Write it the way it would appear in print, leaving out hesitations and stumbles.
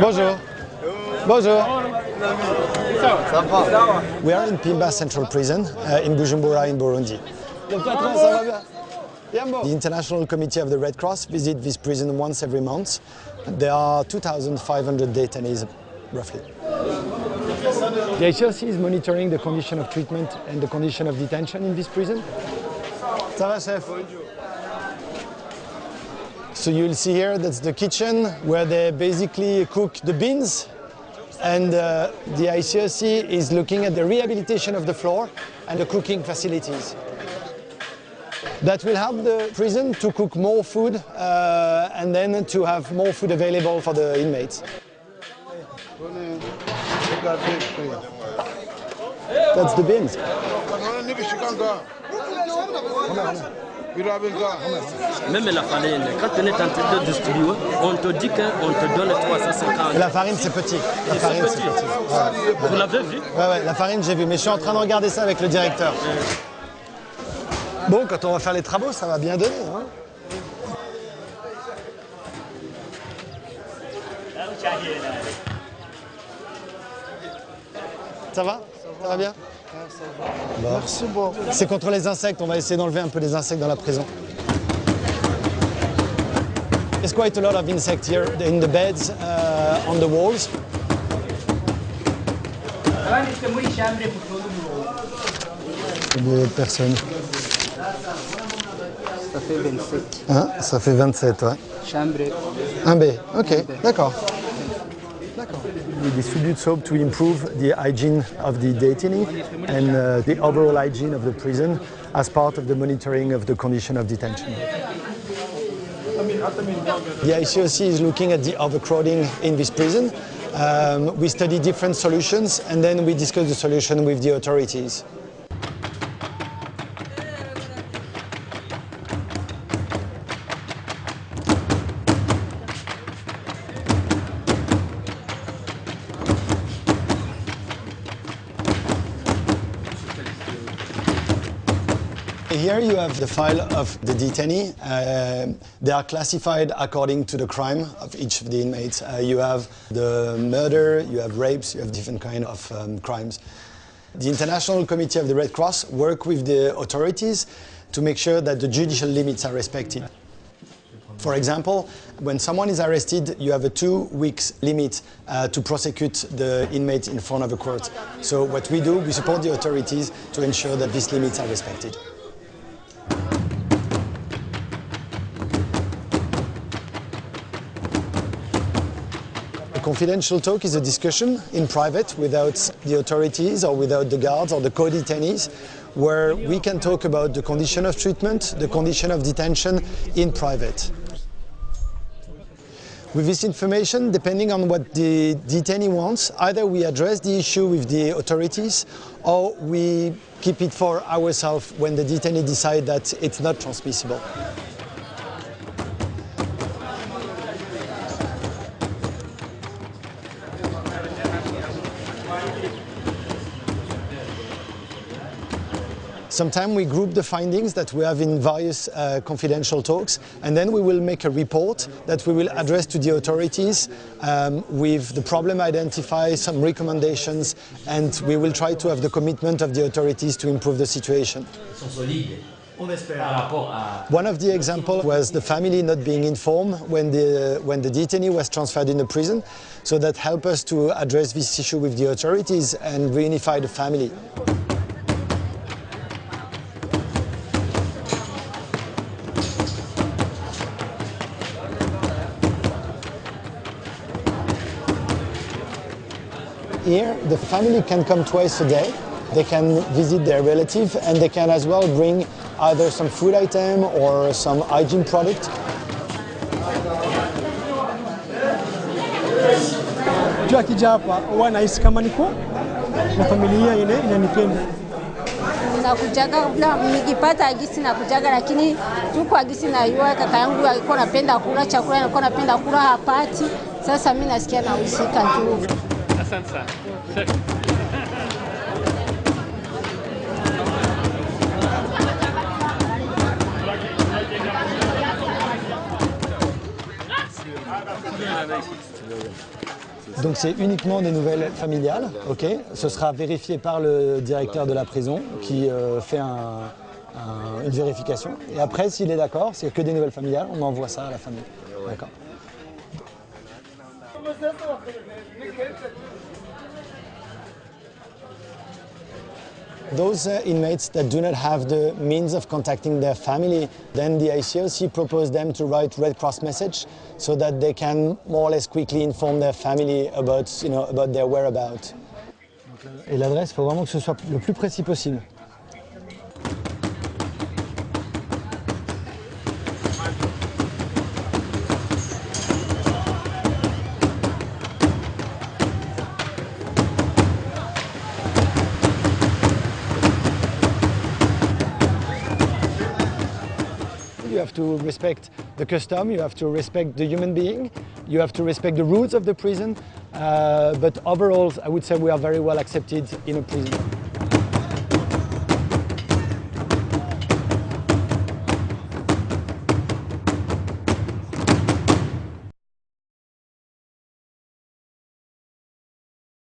Bonjour. Bonjour. We are in Pimba Central Prison in Bujumbura in Burundi. The International Committee of the Red Cross visits this prison once every month. There are 2,500 detainees, roughly. The HLC is monitoring the condition of treatment and the condition of detention in this prison. Ça va, chef? So you'll see here, that's the kitchen where they basically cook the beans. And the ICRC is looking at the rehabilitation of the floor and the cooking facilities. That will help the prison to cook more food and then to have more food available for the inmates. That's the beans. Même la farine, quand on est en train de distribuer, on te dit qu'on te donne 350. La farine, c'est petit. La farine, c'est petit. Ouais. Vous l'avez vu? Ouais, la farine, j'ai vu, mais je suis en train de regarder ça avec le directeur. Bon, quand on va faire les travaux, ça va bien donner. Hein. Ça va? Ça va bien? Bon. Merci beaucoup. C'est contre les insectes, on va essayer d'enlever un peu les insectes dans la prison. There's quite a lot of insects here in the beds, on the walls. Personne. Ça fait 27. Hein? Ça fait 27, ouais. Chambre. Un B, ok, d'accord. We distribute soap to improve the hygiene of the detainee and the overall hygiene of the prison as part of the monitoring of the condition of detention. The ICOC is looking at the overcrowding in this prison. We study different solutions and then we discuss the solution with the authorities. Here you have the file of the detainee. They are classified according to the crime of each of the inmates. You have the murder, you have rapes, you have different kinds of crimes. The International Committee of the Red Cross work with the authorities to make sure that the judicial limits are respected. For example, when someone is arrested, you have a 2 weeks limit to prosecute the inmate in front of a court. So what we do, we support the authorities to ensure that these limits are respected. A confidential talk is a discussion in private without the authorities or without the guards or the co-detainees, where we can talk about the condition of treatment, the condition of detention in private. With this information, depending on what the detainee wants, either we address the issue with the authorities or we keep it for ourselves when the detainee decides that it's not transmissible. Sometimes we group the findings that we have in various confidential talks, and then we will make a report that we will address to the authorities with the problem identified, some recommendations, and we will try to have the commitment of the authorities to improve the situation. One of the examples was the family not being informed when the detainee was transferred in the prison, so that helped us to address this issue with the authorities and reunify the family. Here, the family can come twice a day. They can visit their relative and they can as well bring either some food item or some hygiene product. Akija hapa huwa nahisi kama niko na familia ile inanipenda. Nakujaga nikipata agisi nakujaga, lakini tuko agisi na yua kaka yangu alikuwa anapenda kula chakula, alikuwa anapenda kula hapati. Sasa mimi nasikia nausika tu. Asante sana. Donc c'est uniquement des nouvelles familiales, ok. Ce sera vérifié par le directeur de la prison qui fait une vérification. Et après, s'il est d'accord, s'il n'y a que des nouvelles familiales, on envoie ça à la famille. D'accord. Those inmates that do not have the means of contacting their family, then the ICOC proposed them to write Red Cross message so that they can more or less quickly inform their family about, about their whereabouts. Et l'adresse, il faut vraiment que ce soit le plus précis possible. You have to respect the custom, you have to respect the human being, you have to respect the rules of the prison, but overall I would say we are very well accepted in a prison.